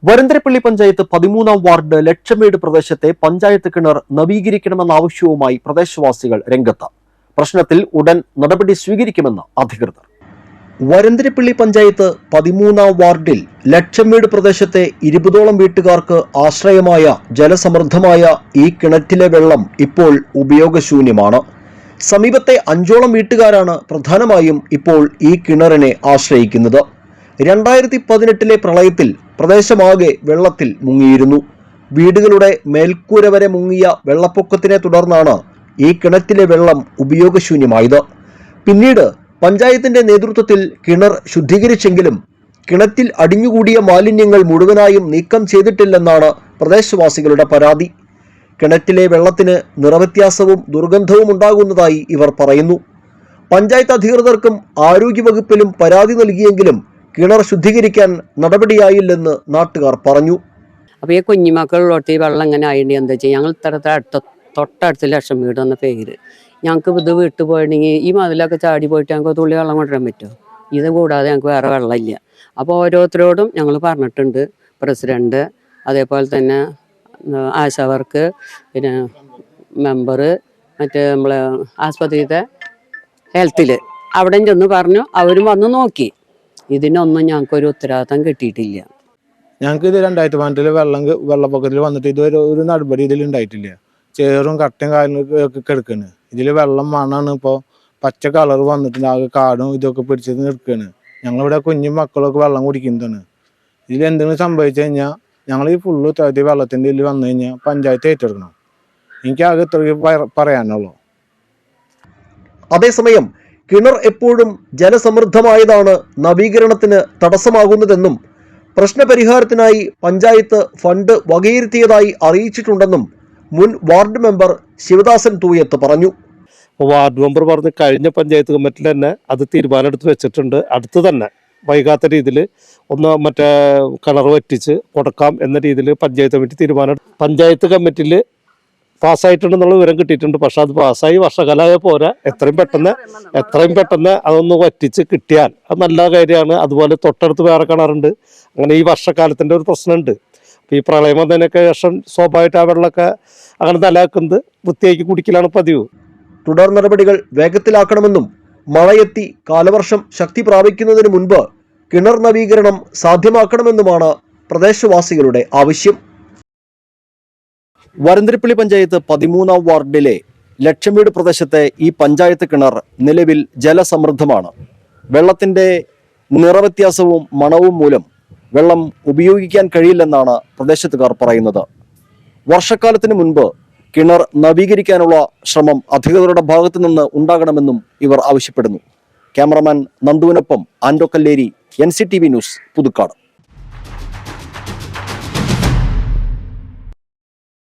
Varantharappilly panchayat 13-ാം ward ലക്ഷമേട് പ്രദേശത്തെ പഞ്ചായത്ത് കിണർ നവീകരിക്കണമെന്ന ആവശ്യവുമായി പ്രദേശവാസികൾ രംഗത്ത്. പ്രശ്നത്തിൽ ഉടൻ നടപടി സ്വീകരിക്കുമെന്ന് അധികൃതർ. വരന്തരപ്പള്ളി പഞ്ചായത്ത് 13-ാം വാർഡിൽ ലക്ഷമേട് പ്രദേശത്തെ 20ഓളം വീട്ടുകാർക്ക് ആശ്രയമായ ജലസമൃദ്ധമായ ഈ കിണറ്റിലെ വെള്ളം ഇപ്പോൾ ഉപയോഗശൂന്യമാണ്. സമീപത്തെ 5ഓളം വീട്ടുകാരാണ് പ്രധാനമായും ഇപ്പോൾ ഈ കിണറിനെ ആശ്രയിക്കുന്നത്. 2018-ലെ പ്രളയത്തിൽ പ്രദേശമാകെ വെള്ളത്തിൽ മുങ്ങിയിരുന്നു. വീടുകളുടെ മേൽക്കൂര വരെ മുങ്ങിയ വെള്ളപ്പൊക്കത്തിനെ തുടർന്നാണ് ഈ കിണറ്റിലെ വെള്ളം ഉപയോഗശൂന്യമായത്. പിന്നീട് പഞ്ചായത്തിന്റെ നേതൃത്വത്തിൽ കിണർ ശുദ്ധീകരിച്ചെങ്കിലും കിണറ്റിൽ അടിഞ്ഞുകൂടിയ മാലിന്യങ്ങൾ മുഴുവനായും നീക്കം ചെയ്തിട്ടില്ലെന്നാണ് പ്രദേശവാസികളുടെ പരാതി. കിണറ്റിലെ വെള്ളത്തിന് നിറവ്യത്യാസവും ദുർഗന്ധവും ഉണ്ടാകുന്നതായി ഇവർ പറയുന്നു. പഞ്ചായത്ത് അധികൃതർക്കും ആരോഗ്യവകുപ്പിലും പരാതി നൽകിയെങ്കിലും കിണർ ശുദ്ധീകരിക്കാൻ നടപടിയായില്ലെന്ന് നാട്ടുകാർ പറഞ്ഞു. അപ്പോൾ ഈ കുഞ്ഞുമക്കളിലോട്ട് ഈ വെള്ളം എങ്ങനെ ആയിട്ട് എന്താ ചെയ്യുക? ഞങ്ങൾ തൊട്ടടുത്ത് ലക്ഷം വീട് എന്ന പേര്. ഞങ്ങൾക്ക് ഇത് വിട്ടു പോയിട്ടുണ്ടെങ്കിൽ ഈ മതിലൊക്കെ ചാടി പോയിട്ട് ഞങ്ങൾക്ക് തുള്ളി വെള്ളം കൊണ്ടുവരാൻ പറ്റുമോ? ഇത് കൂടാതെ ഞങ്ങൾക്ക് വേറെ വെള്ളമില്ല. അപ്പോൾ ഓരോരുത്തരോടും ഞങ്ങൾ പറഞ്ഞിട്ടുണ്ട്. പ്രസിഡന്റ്, അതേപോലെ തന്നെ ആശാവർക്ക്, പിന്നെ മെമ്പർ, മറ്റേ നമ്മളെ ആസ്പത്രിയിലത്തെ ഹെൽത്തിൽ അവിടെ ചെന്ന് പറഞ്ഞു. അവരും വന്ന് നോക്കി. ഇതിനൊന്നും ഞങ്ങൾക്കൊരു ഉത്തരവാദിത്തം കിട്ടിയിട്ടില്ല. ഞങ്ങൾക്ക് ഇത് 2018 വെള്ളപ്പൊക്കത്തിൽ വന്നിട്ട് ഇതുവരെ ഒരു നടപടി ഇതിൽ ഉണ്ടായിട്ടില്ല. ചേറും കട്ടയും കാര്യങ്ങളൊക്കെ കിടക്കുകയാണ്. ഇതിൽ വെള്ളം മണ്ണാണ്. ഇപ്പോൾ പച്ച കളർ വന്നിട്ടുണ്ട്. ആകെ കാടും ഇതൊക്കെ പിടിച്ചത് നിൽക്കുകയാണ്. ഞങ്ങളിവിടെ കുഞ്ഞു മക്കളൊക്കെ വെള്ളം കുടിക്കുന്നതാണ്. ഇതിൽ എന്തെങ്കിലും സംഭവിച്ചു കഴിഞ്ഞാൽ ഞങ്ങൾ ഈ ഫുള്ള് തേടി വെള്ളത്തിൻ്റെ ഇതിൽ വന്നു കഴിഞ്ഞാൽ പഞ്ചായത്ത് ഏറ്റെടുക്കണം. എനിക്കാകെ ഇത്രയും പറയാനുള്ളൂ. അതേസമയം കിണർ എപ്പോഴും ജലസമൃദ്ധമായതാണ് നവീകരണത്തിന് തടസ്സമാകുന്നതെന്നും പ്രശ്നപരിഹാരത്തിനായി പഞ്ചായത്ത് ഫണ്ട് വകയിരുത്തിയതായി അറിയിച്ചിട്ടുണ്ടെന്നും മുൻ വാർഡ് മെമ്പർ ശിവദാസൻ തൂയത്ത് പറഞ്ഞു. വാർഡ് മെമ്പർ പറഞ്ഞ് കഴിഞ്ഞ പഞ്ചായത്ത് കമ്മിറ്റിയിൽ തന്നെ അത് തീരുമാനമെടുത്ത് വെച്ചിട്ടുണ്ട്. അടുത്ത് തന്നെ വൈകാത്ത രീതിയിൽ ഒന്ന് മറ്റേ കിണർ വറ്റിച്ച് കൊടുക്കാം എന്ന രീതിയിൽ പഞ്ചായത്ത് കമ്മിറ്റി തീരുമാനം. പഞ്ചായത്ത് കമ്മിറ്റിയിൽ പാസ്സായിട്ടുണ്ടെന്നുള്ള വിവരം കിട്ടിയിട്ടുണ്ട്. പക്ഷെ അത് പാസ്സായി വർഷകാലമായ പോരാ. എത്രയും പെട്ടെന്ന് അതൊന്ന് വറ്റിച്ച് കിട്ടിയാൽ അത് നല്ല കാര്യമാണ്. അതുപോലെ തൊട്ടടുത്ത് വേറെ കിണറുണ്ട്. അങ്ങനെ ഈ വർഷക്കാലത്തിൻ്റെ ഒരു പ്രശ്നമുണ്ട്. അപ്പോൾ ഈ പ്രളയം വന്നതിനൊക്കെ ശേഷം സ്വാഭാവികമായിട്ട് ആ വെള്ളമൊക്കെ അങ്ങനെ നിലനിൽക്കുന്നത് വൃത്തിയാക്കി കുടിക്കലാണ് പതിവ്. തുടർ നടപടികൾ വേഗത്തിലാക്കണമെന്നും മഴയെത്തി കാലവർഷം ശക്തി പ്രാപിക്കുന്നതിന് മുൻപ് കിണർ നവീകരണം സാധ്യമാക്കണമെന്നുമാണ് പ്രദേശവാസികളുടെ ആവശ്യം. വരന്തരപ്പള്ളി പഞ്ചായത്ത് 13-ാം വാർഡിലെ ലക്ഷമേട് പ്രദേശത്തെ ഈ പഞ്ചായത്ത് കിണർ നിലവിൽ ജലസമൃദ്ധമാണ്. വെള്ളത്തിൻ്റെ നിറവ്യത്യാസവും മണവും മൂലം വെള്ളം ഉപയോഗിക്കാൻ കഴിയില്ലെന്നാണ് പ്രദേശത്തുകാർ പറയുന്നത്. വർഷക്കാലത്തിന് മുൻപ് കിണർ നവീകരിക്കാനുള്ള ശ്രമം അധികൃതരുടെ ഭാഗത്തു നിന്ന് ഉണ്ടാകണമെന്നും ഇവർ ആവശ്യപ്പെടുന്നു. ക്യാമറമാൻ നന്ദുവിനൊപ്പം ആൻഡോ കല്ലേരി, NCTV ന്യൂസ്, പുതുക്കാട്.